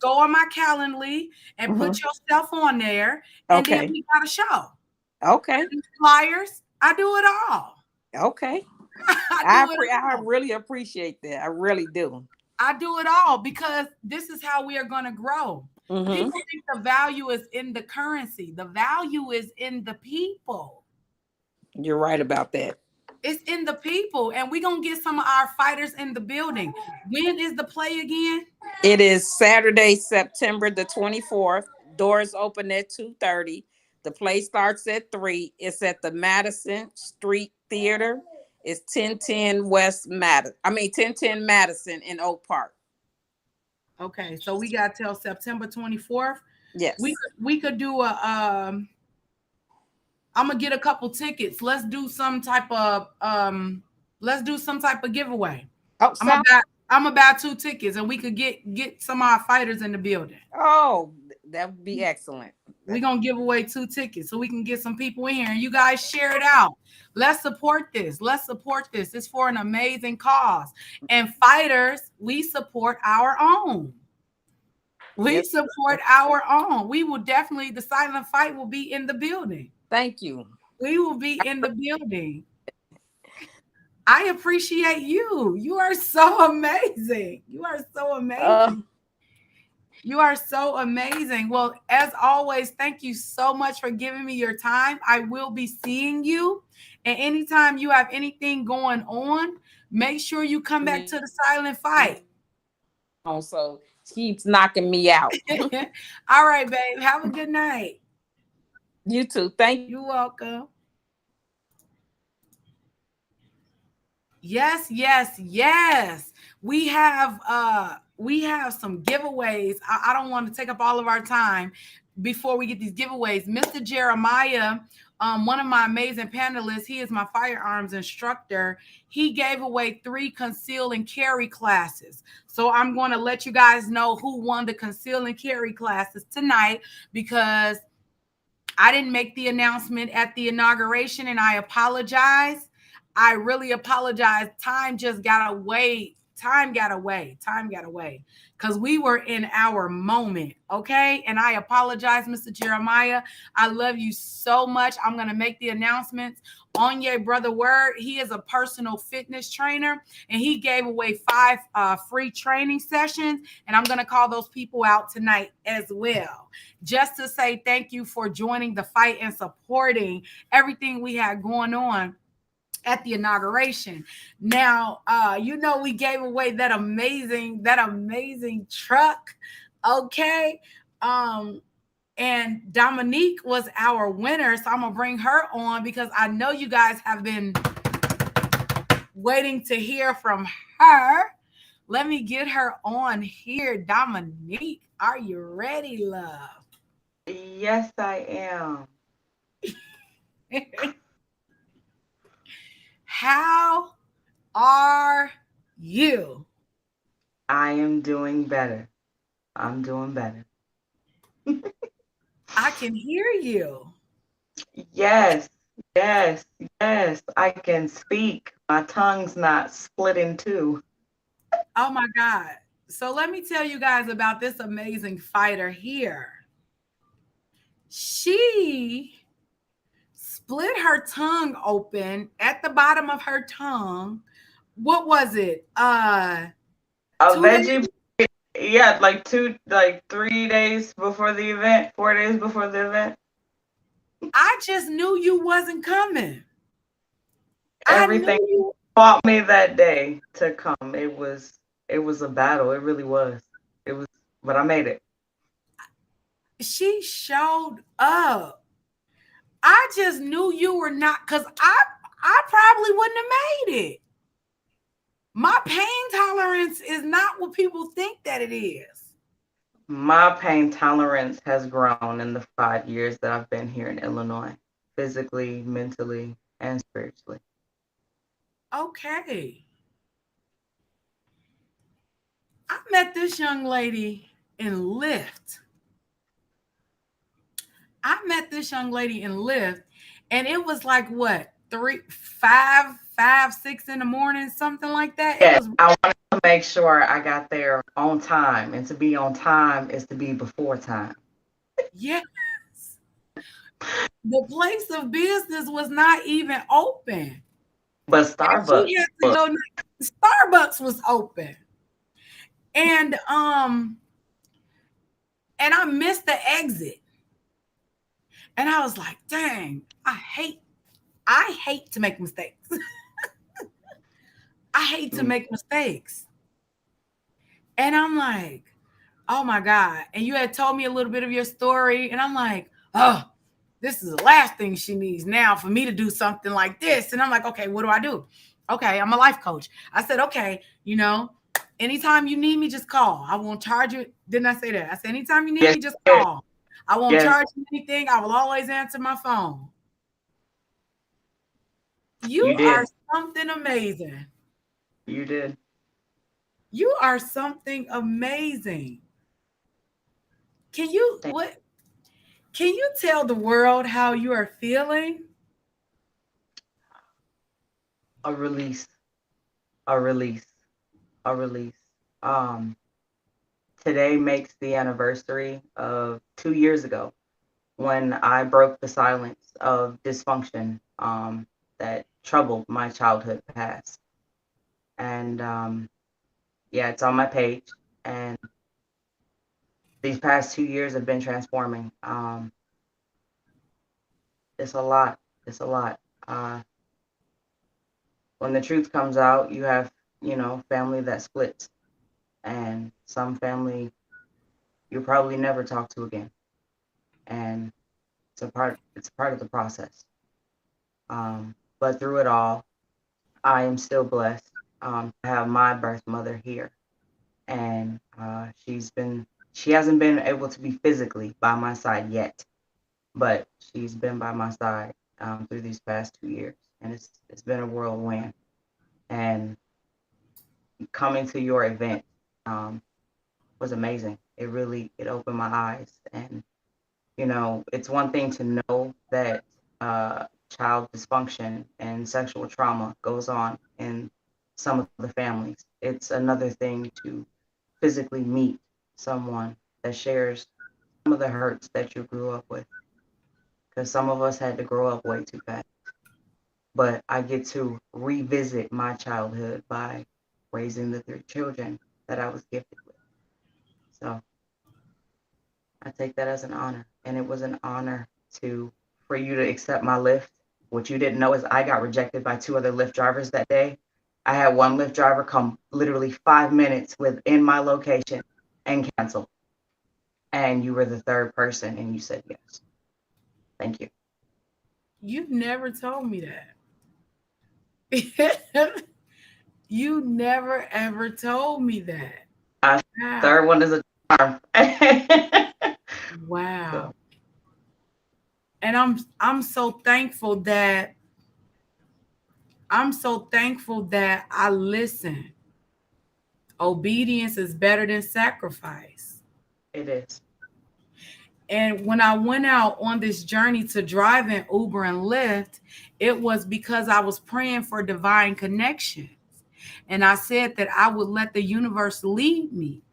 Speaker 1: go on my Calendly and put
Speaker 5: Mm-hmm.
Speaker 1: yourself on there, and then
Speaker 5: Okay.
Speaker 1: we got a show.
Speaker 5: Okay.
Speaker 1: Flyers, I do it all.
Speaker 5: Okay.
Speaker 1: I do it
Speaker 5: I
Speaker 1: all.
Speaker 5: really appreciate that. I really do.
Speaker 1: I do it all because this is how we are going to grow.
Speaker 5: Mm-hmm.
Speaker 1: People think the value is in the currency. The value is in the people.
Speaker 5: You're right about that.
Speaker 1: It's in the people. And we're going to get some of our fighters in the building. When is the play again?
Speaker 5: It is Saturday, September the 24th. Doors open at 2:30. The play starts at 3. It's at the Madison Street Theater. It's 1010 West Madison. 1010 Madison in Oak Park.
Speaker 1: Okay, so we got till September 24th.
Speaker 5: Yes.
Speaker 1: We could do a I'm gonna get a couple tickets. Let's do some type of giveaway.
Speaker 5: Oh,
Speaker 1: I'm about 2 tickets, and we could get some of our fighters in the building.
Speaker 5: Oh, that would be excellent.
Speaker 1: We're gonna give away 2 tickets so we can get some people in here, and you guys share it out. Let's support this. Let's support this. It's for an amazing cause. And fighters, we support our own. We support our own. We will definitely, the silent fight will be in the building.
Speaker 5: Thank you.
Speaker 1: We will be in the building. I appreciate you. You are so amazing. You are so amazing. You are so amazing. Well, as always, thank you so much for giving me your time. I will be seeing you. And anytime you have anything going on, make sure you come back to the silent fight.
Speaker 5: So keeps knocking me out.
Speaker 1: All right, babe. Have a good night.
Speaker 5: You too. Thank you.
Speaker 1: You're welcome. Yes, yes, yes. We have some giveaways. I don't want to take up all of our time before we get these giveaways. Mr. Jeremiah, one of my amazing panelists, he is my firearms instructor. He gave away 3 conceal and carry classes. So I'm going to let you guys know who won the conceal and carry classes tonight, because I didn't make the announcement at the inauguration, and I apologize. I really apologize. Time just got away. Time got away because we were in our moment. Okay. And I apologize, Mr. Jeremiah. I love you so much. I'm going to make the announcements on your brother Word. He is a personal fitness trainer, and he gave away 5 free training sessions. And I'm going to call those people out tonight as well, just to say thank you for joining the fight and supporting everything we had going on at the inauguration. Now, we gave away that amazing truck. Okay. And Dominique was our winner. So I'm gonna bring her on because I know you guys have been waiting to hear from her. Let me get her on here. Dominique, are you ready, love?
Speaker 7: Yes, I am.
Speaker 1: How are you?
Speaker 7: I am doing better. I'm doing better.
Speaker 1: I can hear you.
Speaker 7: Yes, yes, yes. I can speak. My tongue's not split in two.
Speaker 1: Oh my God. So let me tell you guys about this amazing fighter here. She split her tongue open at the bottom of her tongue. What was it?
Speaker 7: A veggie. Yeah, like 3 days before the event, 4 days before the event.
Speaker 1: I just knew you wasn't coming. I
Speaker 7: Everything
Speaker 1: knew you.
Speaker 7: fought me that day to come. It was a battle. It really was. It was, but I made it.
Speaker 1: She showed up. I just knew you were not, because I probably wouldn't have made it. My pain tolerance is not what people think that it is.
Speaker 7: My pain tolerance has grown in the 5 years that I've been here in Illinois, physically, mentally, and spiritually.
Speaker 1: Okay. I met this young lady in Lyft. I met this young lady in Lyft, and it was like what, five, 6 in the morning, something like that. It
Speaker 7: Yes,
Speaker 1: was,
Speaker 7: I wanted to make sure I got there on time, and to be on time is to be before time.
Speaker 1: yes. The place of business was not even open.
Speaker 7: But
Speaker 1: And
Speaker 7: Starbucks
Speaker 1: she had to
Speaker 7: was.
Speaker 1: go. Starbucks was open. And and I missed the exit. And I was like, dang, I hate to make mistakes. I hate to
Speaker 7: Mm,
Speaker 1: make mistakes. And I'm like, oh my God. And you had told me a little bit of your story. And I'm like, oh, this is the last thing she needs now for me to do something like this. And I'm like, okay, what do I do? Okay, I'm a life coach. I said, okay, anytime you need me, just call. I won't charge you. Didn't I say that? I said, anytime you need
Speaker 7: yes,
Speaker 1: me, just
Speaker 7: you did.
Speaker 1: call. I won't
Speaker 7: Yes,
Speaker 1: charge you anything. I will always answer my phone. You
Speaker 7: you
Speaker 1: are
Speaker 7: did.
Speaker 1: something amazing.
Speaker 7: You did.
Speaker 1: You are something amazing. Can you
Speaker 7: Thank-
Speaker 1: what can you tell the world how you are feeling?
Speaker 7: A release, a release, a release. Um, Today makes the anniversary of 2 years ago when I broke the silence of dysfunction that troubled my childhood past. And yeah, it's on my page. And these past 2 years have been transforming. It's a lot. It's a lot. Uh, when the truth comes out, you have, family that splits, and some family you'll probably never talk to again. And it's a part of the process. But through it all, I am still blessed to have my birth mother here, and she hasn't been able to be physically by my side yet, but she's been by my side through these past 2 years, and it's been a whirlwind. And coming to your event um, was amazing. It opened my eyes, and it's one thing to know that uh, child dysfunction and sexual trauma goes on in some of the families. It's another thing to physically meet someone that shares some of the hurts that you grew up with, because some of us had to grow up way too fast. But I get to revisit my childhood by raising the three children that I was gifted with. So I take that as an honor. And it was an honor to for you to accept my lift. What you didn't know is I got rejected by two other Lyft drivers that day. I had one Lyft driver come literally 5 minutes within my location and cancel. And you were the third person and you said yes. Thank you.
Speaker 1: You've never told me that. You never ever told me that.
Speaker 7: Uh,
Speaker 1: Wow.
Speaker 7: Third one is a charm. So
Speaker 1: Wow. And I'm so thankful that I listen. Obedience is better than sacrifice.
Speaker 7: it is.
Speaker 1: And when I went out on this journey to drive in Uber and Lyft, it was because I was praying for divine connections. And I said that I would let the universe lead me.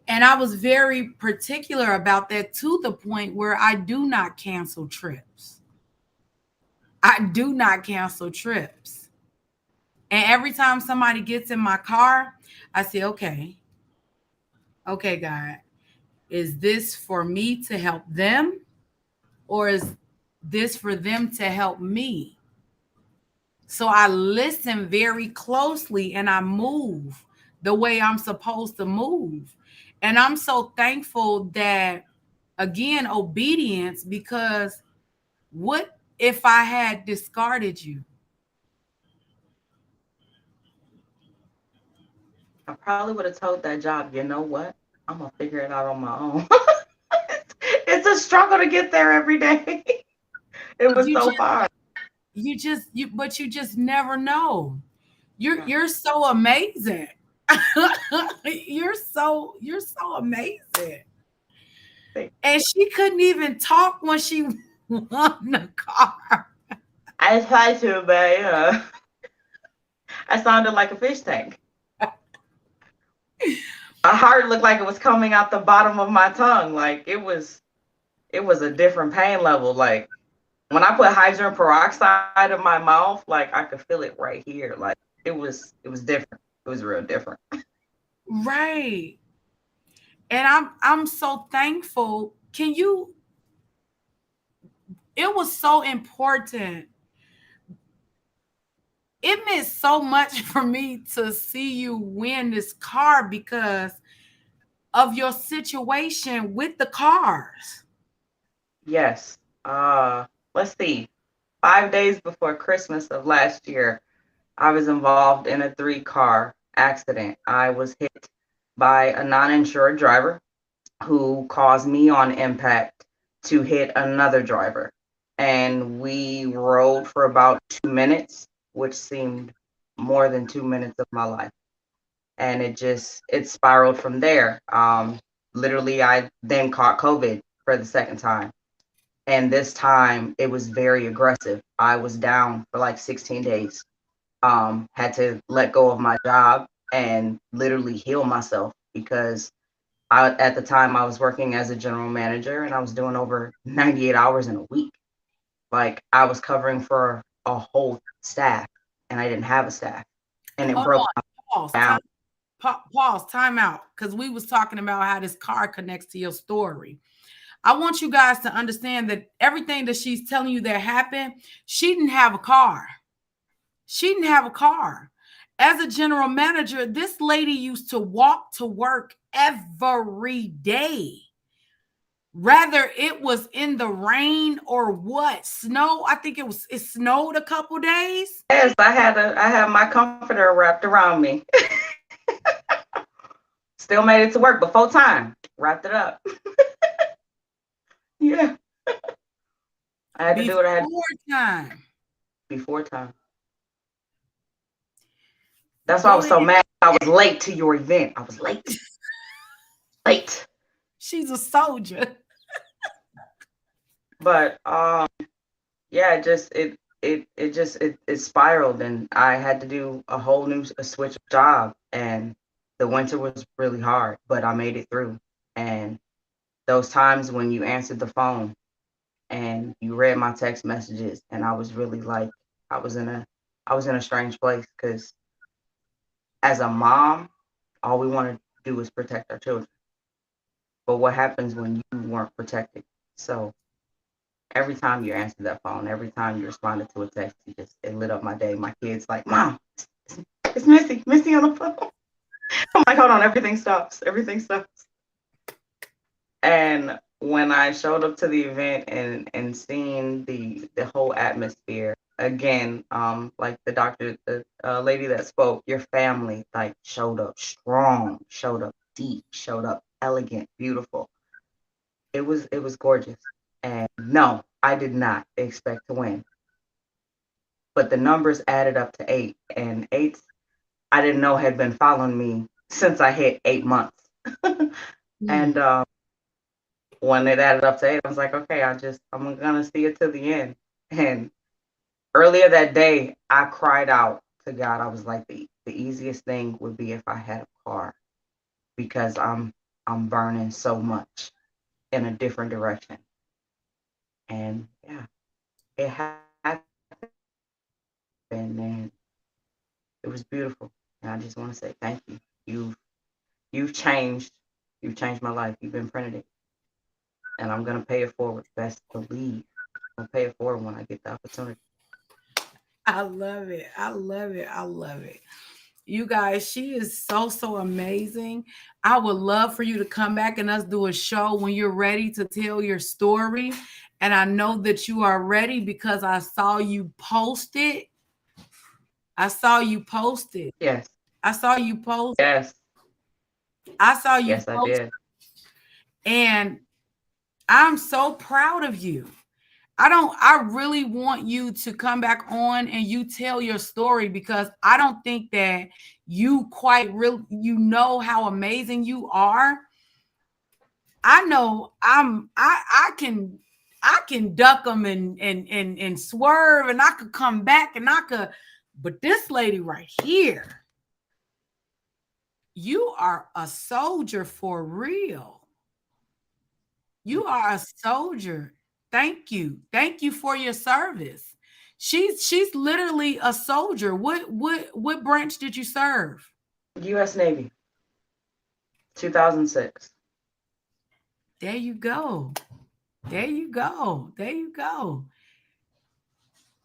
Speaker 1: And I was very particular about that, to the point where I do not cancel trips. I do not cancel trips. And every time somebody gets in my car, I say, okay, God, is this for me to help them, or is this for them to help me? So I listen very closely and I move the way I'm supposed to move. And I'm so thankful that, again, obedience, because what if I had discarded you?
Speaker 7: I probably would have told that job, you know what? I'm gonna figure it out on my own. It's a struggle to get there every day. It was
Speaker 1: You
Speaker 7: so
Speaker 1: just
Speaker 7: hard.
Speaker 1: but you just never know.
Speaker 7: Yeah.
Speaker 1: You're so amazing. You're so amazing. And she couldn't even talk when she won the car.
Speaker 7: I tried to, but I sounded like a fish tank. My heart looked like it was coming out the bottom of my tongue. Like it was a different pain level. Like when I put hydrogen peroxide in my mouth, like I could feel it right here. Like it was different. It was real different.
Speaker 1: Right. And I'm so thankful. Can you It was so important. It meant so much for me to see you win this car because of your situation with the cars.
Speaker 7: Yes. Let's see. 5 days before Christmas of last year, I was involved in a three-car accident. I was hit by a non-insured driver who caused me on impact to hit another driver. And we rode for about 2 minutes, which seemed more than 2 minutes of my life. And it spiraled from there. Literally, I then caught COVID for the second time. And this time it was very aggressive. I was down for like 16 days. Had to let go of my job and literally heal myself because at the time I was working as a general manager and I was doing over 98 hours in a week. Like I was covering for a whole staff and I didn't have a staff and it
Speaker 1: Hold
Speaker 7: broke
Speaker 1: on.
Speaker 7: me
Speaker 1: Pause.
Speaker 7: down.
Speaker 1: Pause. Time out. Because we was talking about how this car connects to your story. I want you guys to understand that everything that she's telling you that happened, she didn't have a car. She didn't have a car. As a general manager, this lady used to walk to work every day. Rather it was in the rain or what? Snow. I think it snowed a couple days.
Speaker 7: Yes, I had my comforter wrapped around me. Still made it to work before time. Wrapped it up. Yeah. I had to do what I had
Speaker 1: Before time.
Speaker 7: before time. That's why I
Speaker 1: Go
Speaker 7: was so
Speaker 1: ahead.
Speaker 7: mad. I was late to your event. I was late. Late.
Speaker 1: She's a soldier.
Speaker 7: But yeah, it spiraled and I had to do a whole new a switch of job and the winter was really hard, but I made it through. And those times when you answered the phone and you read my text messages and I was really like I was in a I was in a strange place because as a mom, all we want to do is protect our children. But what happens when you weren't protected? So every time you answered that phone, every time you responded to a text, it lit up my day. My kids like, Mom, it's Missy on the phone. I'm like, hold on, everything stops, everything stops. And when I showed up to the event and seeing the whole atmosphere again, like the lady that spoke, your family like showed up strong, showed up deep, showed up elegant, beautiful. It was gorgeous. And no, I did not expect to win, but the numbers added up to eight, and eight I didn't know had been following me since I hit 8 months.
Speaker 1: Hmm.
Speaker 7: And when it added up to eight, I was like, okay, I'm gonna see it to the end. And earlier that day, I cried out to God. I was like, the easiest thing would be if I had a car because I'm burning so much in a different direction. And yeah, it happened and it was beautiful. And I just want to say thank you. You've changed you've changed my life. You've imprinted it. And I'm gonna pay it forward. Best believe. I'm gonna pay it forward when I get the opportunity.
Speaker 1: I love it. I love it. I love it. You guys, she is so, so amazing. I would love for you to come back and us do a show when you're ready to tell your story. And I know that you are ready because I saw you post it. I saw you post it.
Speaker 7: Yes.
Speaker 1: I saw you post.
Speaker 7: Yes.
Speaker 1: I saw you
Speaker 7: Yes, I
Speaker 1: post.
Speaker 7: did.
Speaker 1: And I'm so proud of you. I really want you to come back on and you tell your story because I don't think that you quite really, you know how amazing you are. I know I can duck them and swerve and I could come back and I could, but this lady right here, you are a soldier for real. You are a soldier. Thank you. Thank you for your service. She's literally a soldier. What branch did you serve?
Speaker 7: U.S. Navy, 2006.
Speaker 1: There you go. There you go. There you go.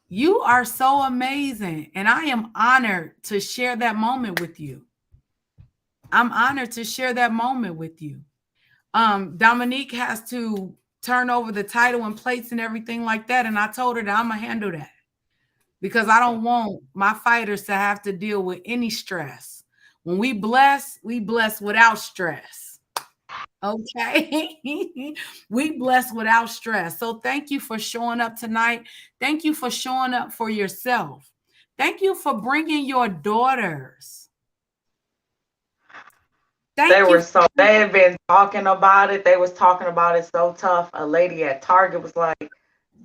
Speaker 1: You are so amazing. And I am honored to share that moment with you. I'm honored to share that moment with you. Dominique has to turn over the title and plates and everything like that. And I told her that I'm gonna handle that because I don't want my fighters to have to deal with any stress. When we bless without stress. Okay. We bless without stress. So thank you for showing up tonight. Thank you for showing up for yourself. Thank you for bringing your daughters.
Speaker 7: They
Speaker 1: Thank you.
Speaker 7: were so, they had been talking about it. They was talking about it so tough. A lady at Target was like,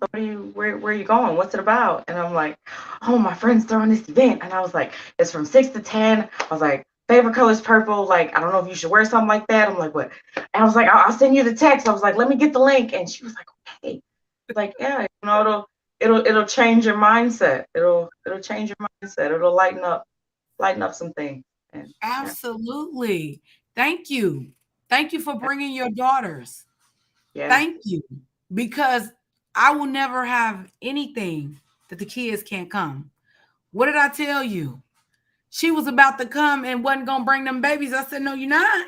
Speaker 7: so where are you going? What's it about? And I'm like, oh, my friend's throwing this event. And I was like, it's from 6 to 10. I was like, favorite color is purple. Like, I don't know if you should wear something like that. I'm like, what? And I was like, I'll send you the text. I was like, let me get the link. And she was like, okay. Like, yeah, it'll change your mindset. It'll change your mindset. It'll lighten up some things. And yeah.
Speaker 1: Absolutely. Thank you. Thank you for bringing your daughters.
Speaker 7: Yeah.
Speaker 1: Thank you. Because I will never have anything that the kids can't come. What did I tell you? She was about to come and wasn't going to bring them babies. I said, no, you're not.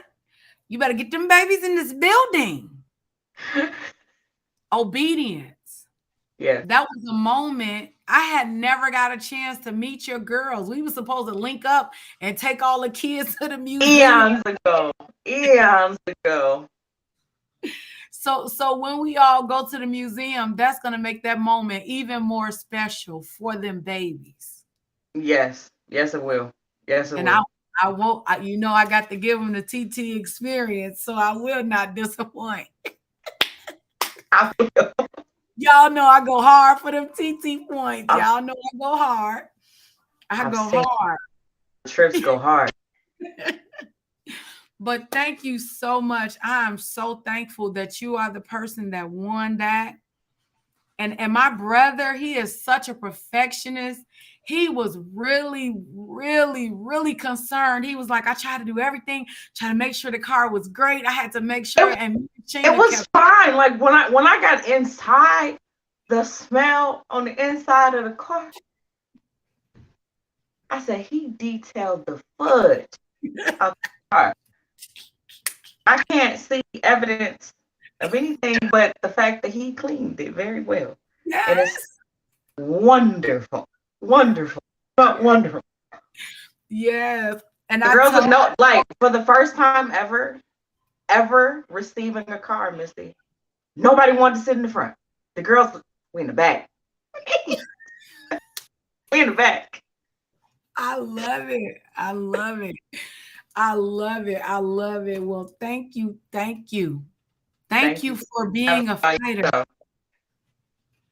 Speaker 1: You better get them babies in this building. Obedience.
Speaker 7: Yeah.
Speaker 1: That was a moment. I had never got a chance to meet your girls. We were supposed to link up and take all the kids to the museum.
Speaker 7: Eons ago. Eons ago.
Speaker 1: So when we all go to the museum, that's going to make that moment even more special for them babies.
Speaker 7: Yes. Yes, it will. Yes, it
Speaker 1: And
Speaker 7: will.
Speaker 1: I won't, I got to give them the TT experience, so I will not disappoint.
Speaker 7: I will.
Speaker 1: Y'all know I go hard for them TT points.
Speaker 7: I've,
Speaker 1: Y'all know I go hard. I
Speaker 7: I've
Speaker 1: go
Speaker 7: seen
Speaker 1: hard.
Speaker 7: trips go hard.
Speaker 1: But thank you so much. I am so thankful that you are the person that won that. And my brother, he is such a perfectionist. He was really, really, really concerned. He was like, I tried to do everything, try to make sure the car was great. I had to make sure. And
Speaker 7: It was fine. Like when I got inside, the smell on the inside of the car, I said he detailed the fudge of the car. I can't see evidence of anything but the fact that he cleaned it very well. And it's
Speaker 1: Yes.
Speaker 7: wonderful. Wonderful. But wonderful.
Speaker 1: Yes. And
Speaker 7: The
Speaker 1: I
Speaker 7: girls would
Speaker 1: told
Speaker 7: know, like, for the first time ever receiving a car, Missy, nobody wanted to sit in the front. The girls, we in the back. We in the back.
Speaker 1: I love it. I love it. I love it. I love it. Well, thank you. Thank you. Thank
Speaker 7: Thank
Speaker 1: you
Speaker 7: you.
Speaker 1: for being a fighter.
Speaker 7: So,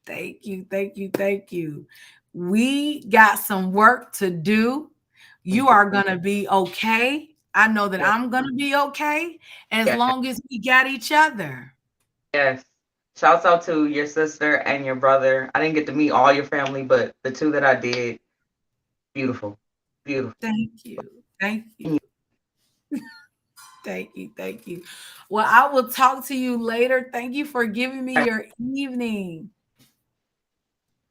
Speaker 1: Thank you. Thank you. Thank you. We got some work to do. You are going to be okay. I know that
Speaker 7: yeah,
Speaker 1: I'm going to be okay as
Speaker 7: yeah,
Speaker 1: long as we got each other.
Speaker 7: yes. Shouts out to your sister and your brother. I didn't get to meet all your family, but the two that I did, beautiful. Beautiful.
Speaker 1: Thank you. Thank you. Thank you. Thank you. Well, I will talk to you later. Thank you for giving me your evening.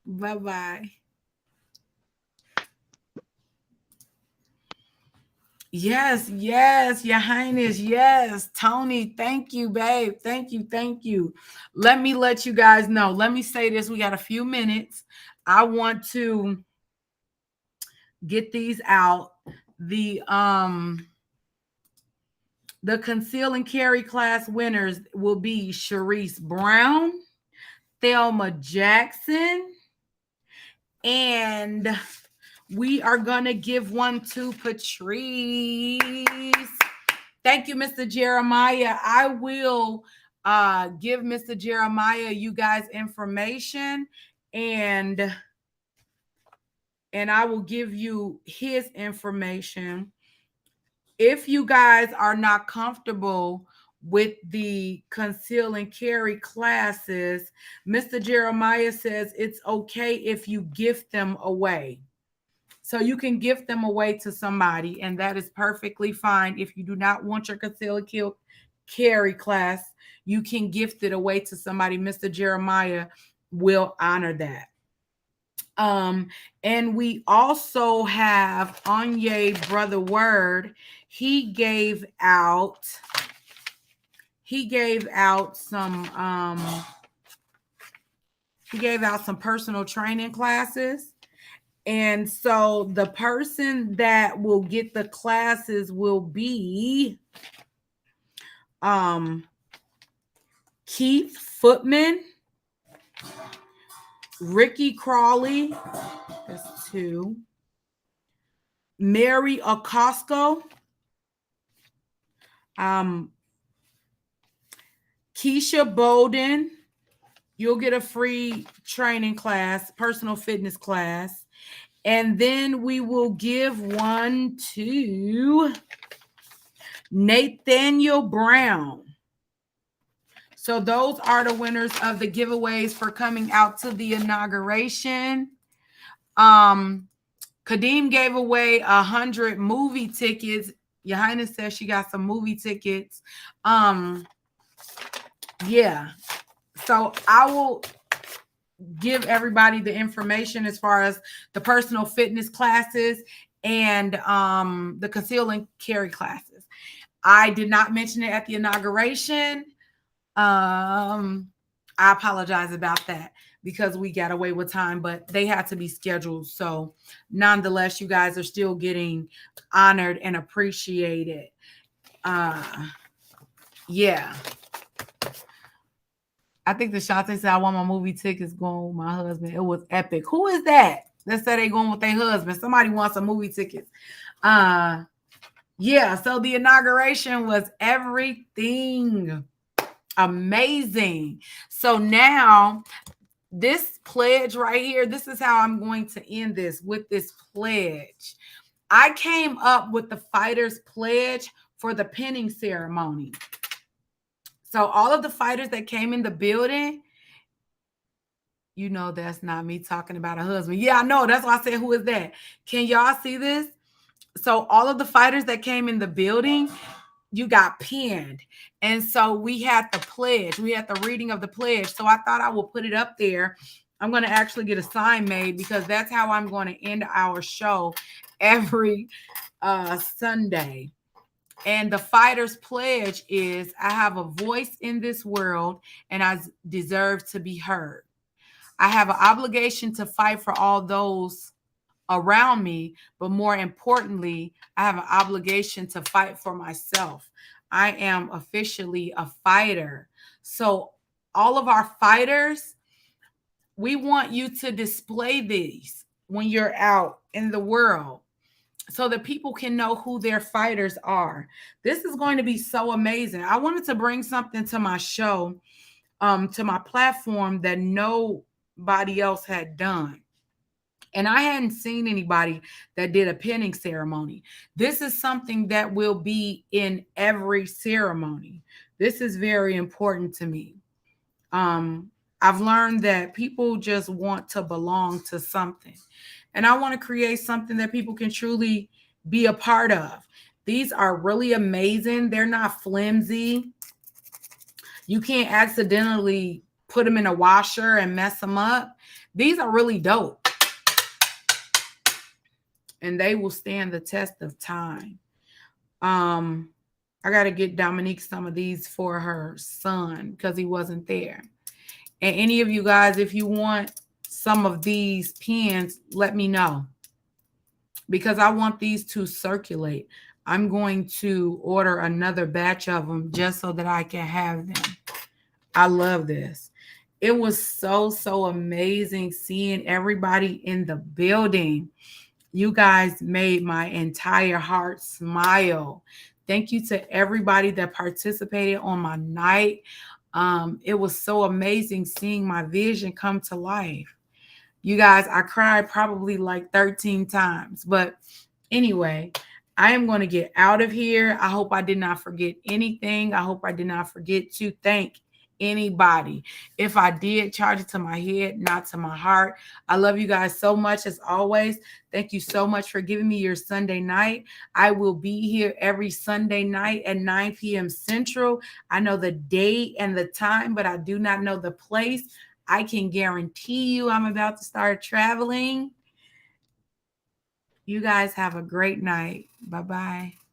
Speaker 1: Bye bye. Yes, yes, Your Highness. Yes, Tony. Thank you, babe. Thank you. Thank you. Let me let you guys know. Let me say this. We got a few minutes. I want to get these out. The um the conceal and carry class winners will be Sharice Brown, Thelma Jackson, and we are gonna give one to Patrice. Thank you, Mr. Jeremiah. I will give Mr. Jeremiah you guys information, and I will give you his information. If you guys are not comfortable with the conceal and carry classes, Mr. Jeremiah says it's okay if you gift them away. So you can gift them away to somebody, and that is perfectly fine. If you do not want your conceal and carry class, you can gift it away to somebody. Mr. Jeremiah will honor that. Um, and we also have Anye Brother Word. He gave out some personal training classes. And so the person that will get the classes will be Keith Footman, Ricky Crawley, that's 2, Mary Ocasco, Keisha Bowden. You'll get a free training class, personal fitness class. And then we will give one to Nathaniel Brown. So those are the winners of the giveaways for coming out to the inauguration. Kadeem gave away 100 movie tickets. Your Highness says she got some movie tickets. Yeah. So I will give everybody the information as far as the personal fitness classes and the conceal and carry classes. I did not mention it at the inauguration. I apologize about that because we got away with time, but they had to be scheduled. So nonetheless, you guys are still getting honored and appreciated. Yeah. I think the Shante said, I want my movie tickets going with my husband. It was epic. Who is that? That said they going with their husband. Somebody wants some movie tickets. Yeah, so the inauguration was everything amazing. So now this pledge right here, this is how I'm going to end this with this pledge. I came up with the fighters pledge for the pinning ceremony. So all of the fighters that came in the building, you know that's not me talking about a husband. Yeah, I know. That's why I said, who is that? Can y'all see this? So all of the fighters that came in the building, you got pinned. And so we had the pledge. We had the reading of the pledge. So I thought I would put it up there. I'm going to actually get a sign made because that's how I'm going to end our show every Sunday. And the fighter's pledge is, I have a voice in this world and I deserve to be heard. I have an obligation to fight for all those around me, but more importantly, I have an obligation to fight for myself. I am officially a fighter. So all of our fighters, we want you to display these when you're out in the world so that people can know who their fighters are. This is going to be so amazing. I wanted to bring something to my show, to my platform that nobody else had done. And I hadn't seen anybody that did a pinning ceremony. This is something that will be in every ceremony. This is very important to me. I've learned that people just want to belong to something. And I want to create something that people can truly be a part of. These are really amazing. They're not flimsy. You can't accidentally put them in a washer and mess them up. These are really dope. And they will stand the test of time. Um, I got to get Dominique some of these for her son because he wasn't there. And any of you guys, if you want some of these pens, let me know because I want these to circulate. I'm going to order another batch of them just so that I can have them. I love this. It was so amazing seeing everybody in the building. You guys made my entire heart smile. Thank you to everybody that participated on my night. It was so amazing seeing my vision come to life. You guys, I cried probably like 13 times. But anyway, I am going to get out of here. I hope I did not forget anything. I hope I did not forget to thank anybody. If I did, charge it to my head, not to my heart. I love you guys so much as always. Thank you so much for giving me your Sunday night. I will be here every Sunday night at 9 p.m. Central. I know the date and the time, but I do not know the place. I can guarantee you I'm about to start traveling. You guys have a great night. Bye-bye.